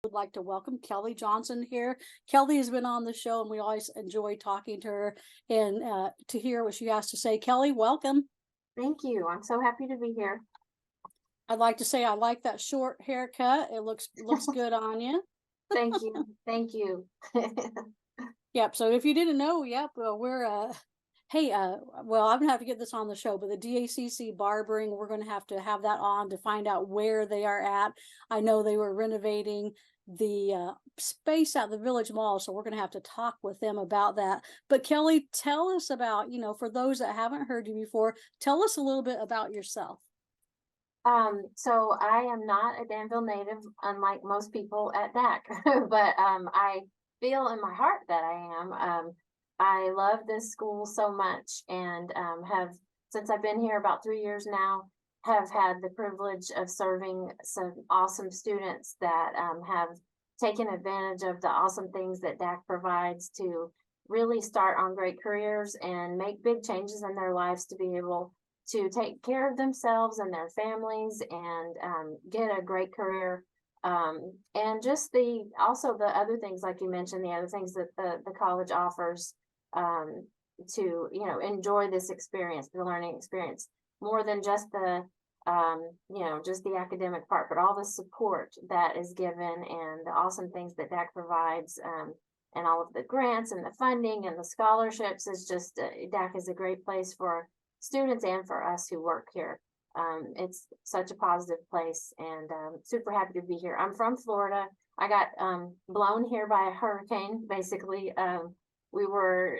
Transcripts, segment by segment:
would like to welcome Kelly Johnson here. Kelly has been on the show and we always enjoy talking to her and to hear what she has to say. Kelly, welcome. Thank you. I'm so happy to be here. I'd like to say I like that short haircut. It looks good on you. Thank you. Thank you. Yep. So if you didn't know, yep, we're hey, well, I'm gonna have to get this on the show, but the DACC barbering, we're gonna have that on to find out where they are at. I know they were renovating the space at the Village Mall, so we're gonna have to talk with them about that. But Kelly, tell us about, for those that haven't heard you before, tell us a little bit about yourself. So I am not a Danville native, unlike most people at DACC, but I feel in my heart that I am. I love this school so much and have, since I've been here about 3 years now, have had the privilege of serving some awesome students that have taken advantage of the awesome things that DACC provides to really start on great careers and make big changes in their lives to be able to take care of themselves and their families and get a great career. And just also the other things, like you mentioned, the other things that the college offers to, enjoy this experience, the learning experience, more than just just the academic part, but all the support that is given and the awesome things that DACC provides, and all of the grants and the funding and the scholarships is just, DACC is a great place for students and for us who work here. It's such a positive place and super happy to be here. I'm from Florida. I got blown here by a hurricane, basically. We were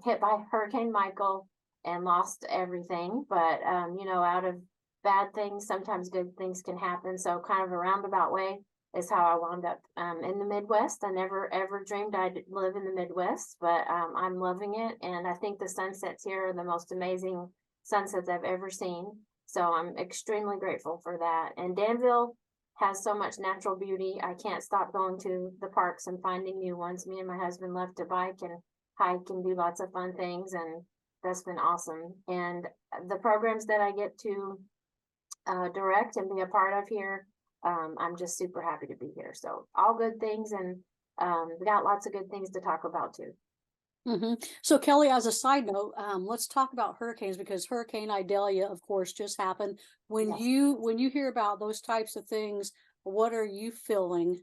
hit by Hurricane Michael and lost everything, but out of bad things, sometimes good things can happen. So kind of a roundabout way is how I wound up in the Midwest. I never ever dreamed I'd live in the Midwest, but I'm loving it. And I think the sunsets here are the most amazing sunsets I've ever seen. So I'm extremely grateful for that. And Danville has so much natural beauty. I can't stop going to the parks and finding new ones. Me and my husband love to bike and hike and do lots of fun things, and that's been awesome. And the programs that I get to direct and be a part of here, I'm just super happy to be here. So all good things, and we got lots of good things to talk about too. So Kelly, as a side note, let's talk about hurricanes, because Hurricane Idalia, of course, just happened. When Yes. you hear about those types of things, what are you feeling?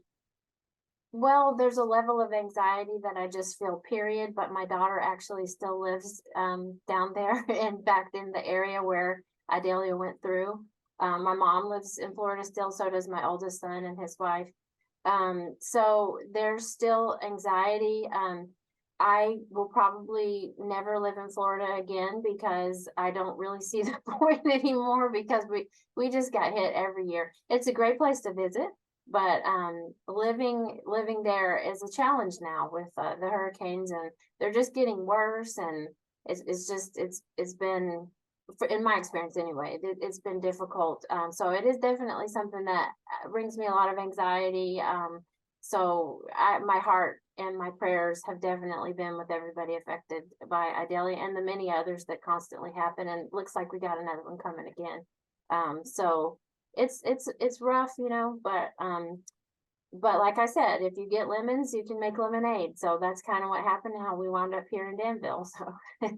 Well, there's a level of anxiety that I just feel, period. But my daughter actually still lives down there and back in the area where Idalia went through. My mom lives in Florida still, so does my oldest son and his wife. So there's still anxiety. I will probably never live in Florida again because I don't really see the point anymore, because we just got hit every year. It's a great place to visit, but living there is a challenge now with the hurricanes, and they're just getting worse. And it's been, in my experience anyway, it's been difficult. So it is definitely something that brings me a lot of anxiety. So my heart and my prayers have definitely been with everybody affected by Idalia and the many others that constantly happen. And it looks like we got another one coming again. So it's rough, but like I said, if you get lemons, you can make lemonade. So that's kind of what happened, how we wound up here in Danville. So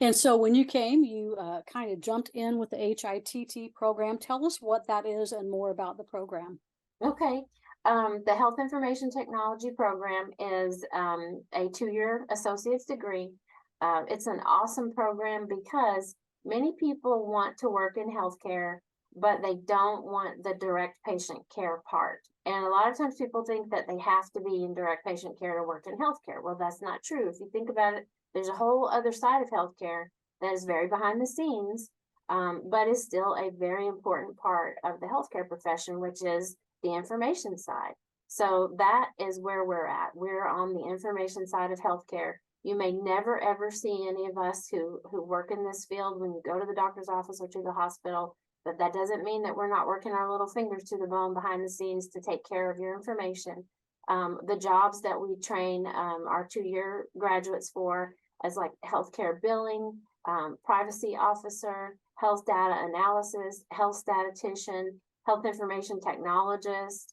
And so when you came, you kind of jumped in with the HITT program. Tell us what that is and more about the program. Okay. The Health Information Technology program is a 2-year associate's degree. It's an awesome program because many people want to work in healthcare, but they don't want the direct patient care part. And a lot of times people think that they have to be in direct patient care to work in healthcare. Well, that's not true. If you think about it, there's a whole other side of healthcare that is very behind the scenes, but is still a very important part of the healthcare profession, which is the information side. So that is where we're at. We're on the information side of healthcare. You may never ever see any of us who work in this field when you go to the doctor's office or to the hospital, but that doesn't mean that we're not working our little fingers to the bone behind the scenes to take care of your information. The jobs that we train our 2-year graduates for as like healthcare billing, privacy officer, health data analysis, health statistician, health information technologist,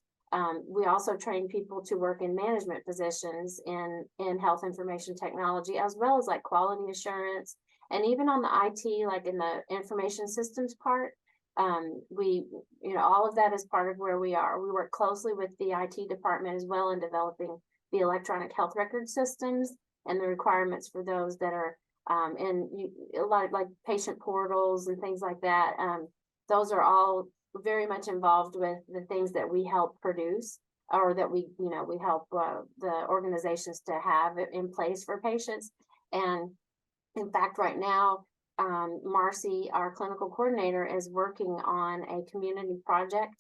We also train people to work in management positions in health information technology, as well as like quality assurance, and even on the IT, like in the information systems part. All of that is part of where we are. We work closely with the IT department as well in developing the electronic health record systems and the requirements for those that are a lot of like patient portals and things like that. Those are all very much involved with the things that we help produce, or that we help the organizations to have in place for patients. And in fact, right now, Marcy, our clinical coordinator, is working on a community project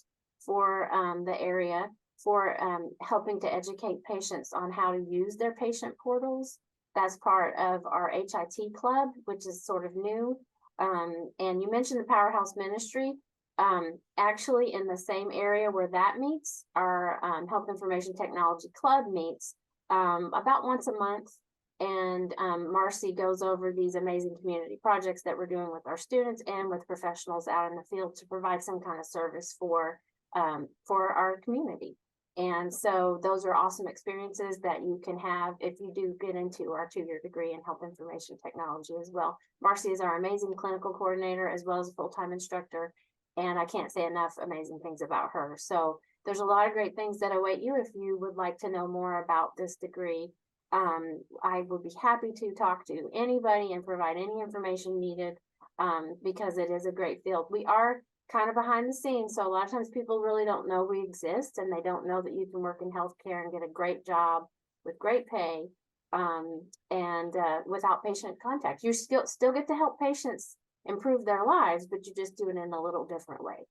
for the area for helping to educate patients on how to use their patient portals. That's part of our HIT club, which is sort of new. And you mentioned the Powerhouse Ministry. Actually, in the same area where that meets, our Health Information Technology Club meets about once a month. And Marcy goes over these amazing community projects that we're doing with our students and with professionals out in the field to provide some kind of service for our community. And so those are awesome experiences that you can have if you do get into our 2-year degree in health information technology as well. Marcy is our amazing clinical coordinator as well as a full-time instructor. And I can't say enough amazing things about her. So there's a lot of great things that await you if you would like to know more about this degree. I would be happy to talk to anybody and provide any information needed because it is a great field. We are kind of behind the scenes, so a lot of times people really don't know we exist, and they don't know that you can work in healthcare and get a great job with great pay and without patient contact. You still get to help patients improve their lives, but you just do it in a little different way.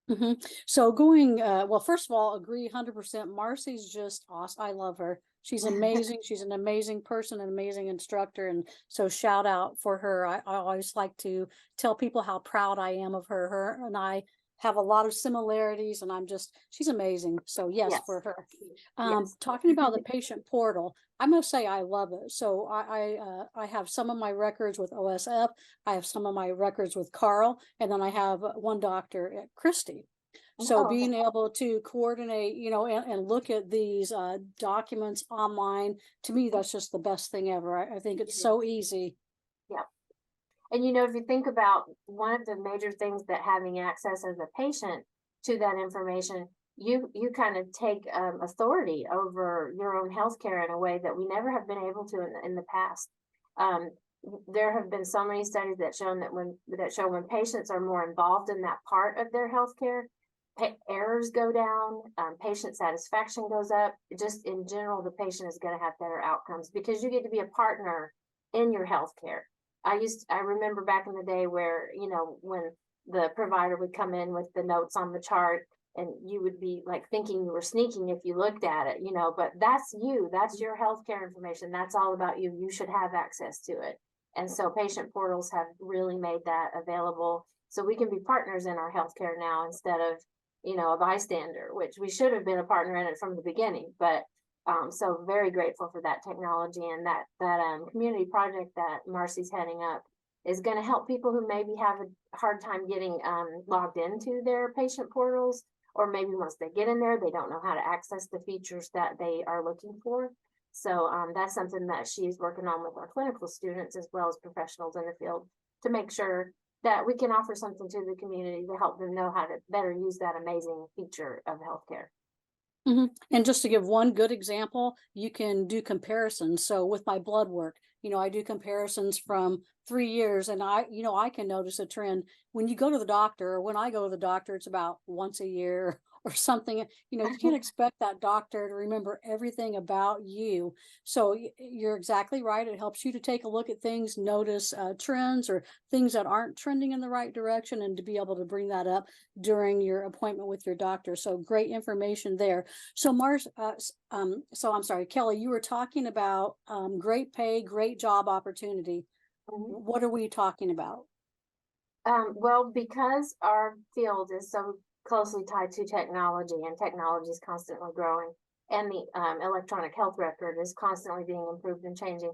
Mm-hmm. So going, well, first of all, agree 100%. Marcy's just awesome. I love her. She's amazing. She's an amazing person, an amazing instructor. And so shout out for her. I always like to tell people how proud I am of her. Her and I have a lot of similarities, and she's amazing. So yes, for her. Yes. Talking about the patient portal, I must say I love it. So I have some of my records with OSF. I have some of my records with Carl, and then I have one doctor at Christie. So being able to coordinate, and look at these documents online, to me, that's just the best thing ever. I think it's so easy. Yeah. And if you think about one of the major things that having access as a patient to that information, you kind of take authority over your own healthcare in a way that we never have been able to in the past. There have been so many studies that show when patients are more involved in that part of their healthcare, errors go down, patient satisfaction goes up. Just in general, the patient is going to have better outcomes because you get to be a partner in your healthcare. I remember back in the day where, when the provider would come in with the notes on the chart and you would be like thinking you were sneaking if you looked at it, but that's your healthcare information. That's all about you. You should have access to it. And so patient portals have really made that available. So we can be partners in our healthcare now instead of, a bystander, which we should have been a partner in it from the beginning. But so very grateful for that technology, and that community project that Marcy's heading up is going to help people who maybe have a hard time getting logged into their patient portals, or maybe once they get in there, they don't know how to access the features that they are looking for. So that's something that she's working on with our clinical students as well as professionals in the field to make sure that we can offer something to the community to help them know how to better use that amazing feature of healthcare. Mm-hmm. And just to give one good example, you can do comparisons. So with my blood work, I do comparisons from 3 years, and I can notice a trend. When you go to the doctor, or when I go to the doctor, it's about once a year or something. You can't expect that doctor to remember everything about you. So you're exactly right. It helps you to take a look at things, notice trends or things that aren't trending in the right direction, and to be able to bring that up during your appointment with your doctor. So great information there. So so I'm sorry, Kelly, you were talking about great pay, great job opportunity. Mm-hmm. What are we talking about? Well, because our field is so closely tied to technology, and technology is constantly growing, and the electronic health record is constantly being improved and changing,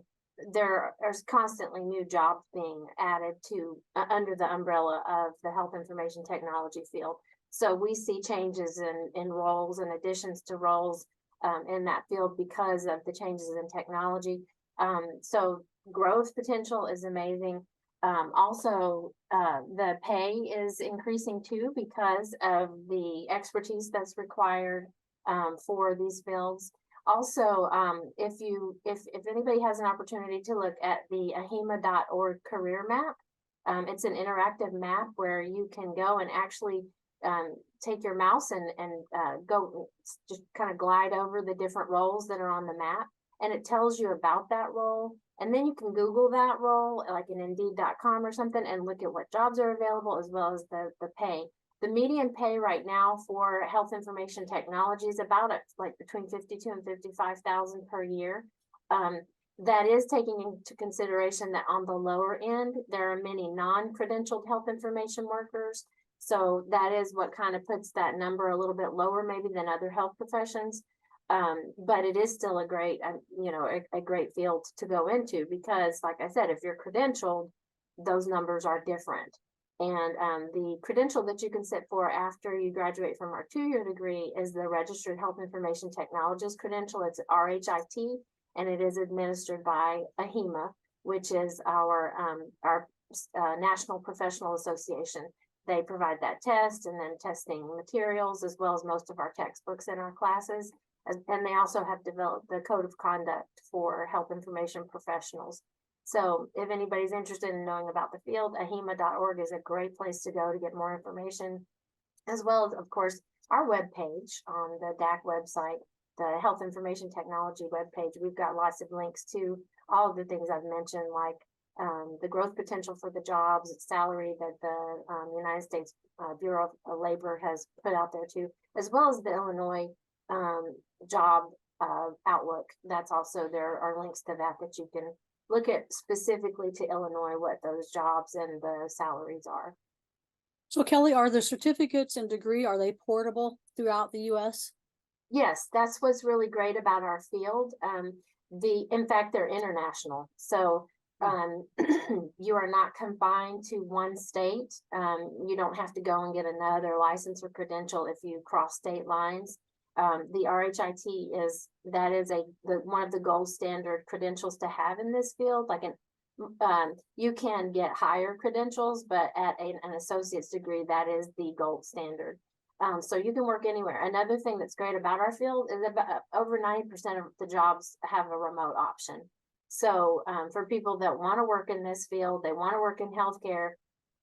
there's constantly new jobs being added to under the umbrella of the health information technology field. So we see changes in roles and additions to roles in that field because of the changes in technology. So growth potential is amazing. Also, the pay is increasing too because of the expertise that's required for these fields. Also, if anybody has an opportunity to look at the ahima.org career map, it's an interactive map where you can go and actually take your mouse and go just kind of glide over the different roles that are on the map, and it tells you about that role. And then you can Google that role, like in Indeed.com or something, and look at what jobs are available as well as the pay. The median pay right now for health information technology is about like between 52 and 55,000 per year. That is taking into consideration that on the lower end, there are many non-credentialed health information workers. So that is what kind of puts that number a little bit lower maybe than other health professions. But it is still a great, a great field to go into because, like I said, if you're credentialed, those numbers are different. And the credential that you can sit for after you graduate from our 2-year degree is the Registered Health Information Technologist credential. It's RHIT, and it is administered by AHIMA, which is our National Professional Association. They provide that test and then testing materials as well as most of our textbooks in our classes. And they also have developed the code of conduct for health information professionals. So if anybody's interested in knowing about the field, ahima.org is a great place to go to get more information, as well as, of course, our webpage on the DACC website, the Health Information Technology webpage. We've got lots of links to all of the things I've mentioned, like the growth potential for the jobs, salary that the United States Bureau of Labor has put out there too, as well as the Illinois job outlook. That's also, there are links to that you can look at specifically to Illinois, what those jobs and the salaries are. So Kelly, are the certificates and degree, are they portable throughout the US? Yes, that's what's really great about our field. In fact, they're international. So you are not confined to one state. You don't have to go and get another license or credential if you cross state lines. The RHIT is one of the gold standard credentials to have in this field. Like you can get higher credentials, but at an associate's degree, that is the gold standard. So you can work anywhere. Another thing that's great about our field is about over 90% of the jobs have a remote option. So for people that want to work in this field, they want to work in healthcare,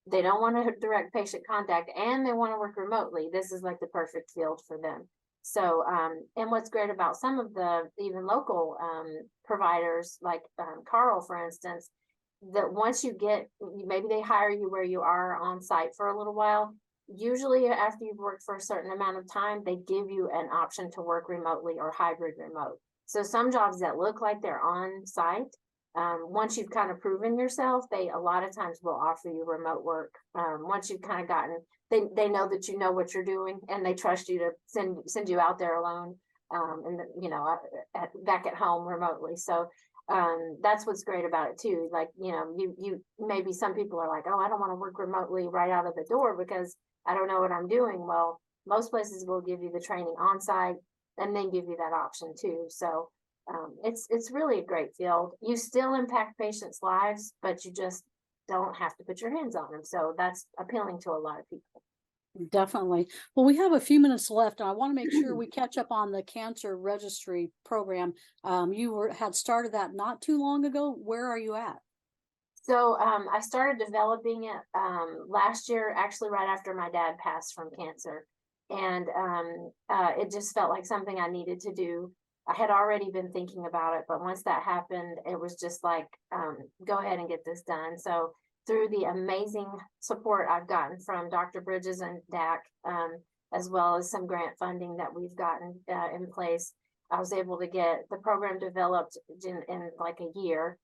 they don't want to direct patient contact, and they want to work remotely, this is like the perfect field for them. So, and what's great about some of the even local providers, like Carl, for instance, that once you get, maybe they hire you where you are on site for a little while, usually after you've worked for a certain amount of time, they give you an option to work remotely or hybrid remote. So some jobs that look like they're on site, once you've kind of proven yourself, they a lot of times will offer you remote work. Once you've kind of gotten, they know that you know what you're doing, and they trust you to send you out there alone, and back at home remotely. So that's what's great about it too. Like, you maybe some people are like, oh, I don't want to work remotely right out of the door because I don't know what I'm doing. Well, most places will give you the training on site and then give you that option too. So it's really a great field. You still impact patients' lives, but you just don't have to put your hands on them. So that's appealing to a lot of people. Definitely. Well, we have a few minutes left, and I want to make sure we catch up on the cancer registry program. You had started that not too long ago. Where are you at? So I started developing it last year, actually right after my dad passed from cancer. And it just felt like something I needed to do. I had already been thinking about it, but once that happened, it was just like, go ahead and get this done. So through the amazing support I've gotten from Dr. Bridges and DACC, as well as some grant funding that we've gotten in place, I was able to get the program developed in like a year.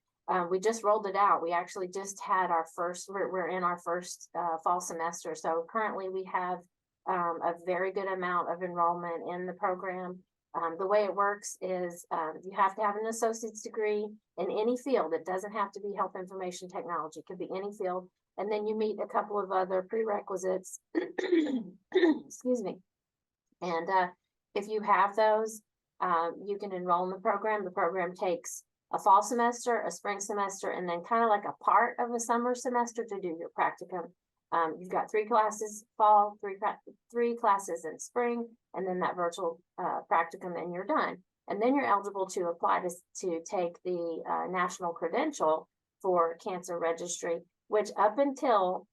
We just rolled it out. We actually just had our first, we're in our first fall semester. So currently we have a very good amount of enrollment in the program. The way it works is you have to have an associate's degree in any field. It doesn't have to be health information technology. It could be any field. and then you meet a couple of other prerequisites. Excuse me. And if you have those, you can enroll in the program. The program takes a fall semester, a spring semester, and then kind of like a part of a summer semester to do your practicum. You've got 3 classes fall, three classes in spring, and then that virtual practicum, and you're done. And then you're eligible to apply to take the national credential for cancer registry, which up until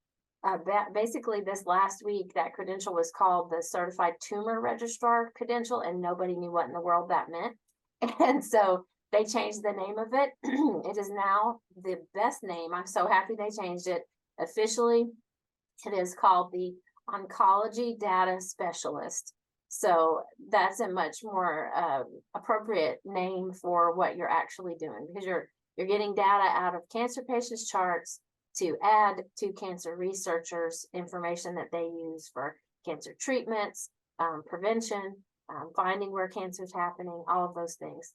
basically this last week, that credential was called the Certified Tumor Registrar Credential, and nobody knew what in the world that meant. And so they changed the name of it. It is now the best name. I'm so happy they changed it officially. It is called the Oncology Data Specialist. So that's a much more appropriate name for what you're actually doing, because you're getting data out of cancer patients' charts to add to cancer researchers information that they use for cancer treatments, prevention, finding where cancer is happening, all of those things.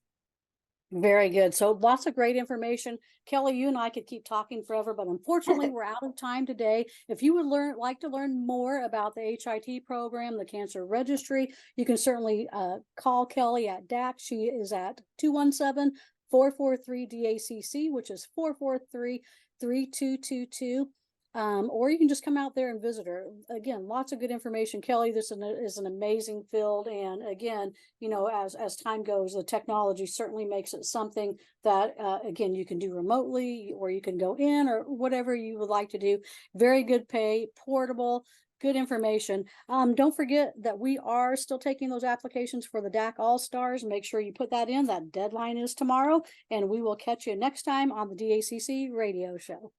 Very good. So lots of great information. Kelly, you and I could keep talking forever, but unfortunately we're out of time today. If you would like to learn more about the HIT program, the cancer registry, you can certainly call Kelly at DACC. She is at 217-443-DACC, which is 443-3222. Or you can just come out there and visit her. Again, lots of good information. Kelly, this is an amazing field. And again, you know, as time goes, the technology certainly makes it something that, again, you can do remotely, or you can go in, or whatever you would like to do. Very good pay, portable, good information. Don't forget that we are still taking those applications for the DACC All-Stars. Make sure you put that in. That deadline is tomorrow, and we will catch you next time on the DACC radio show.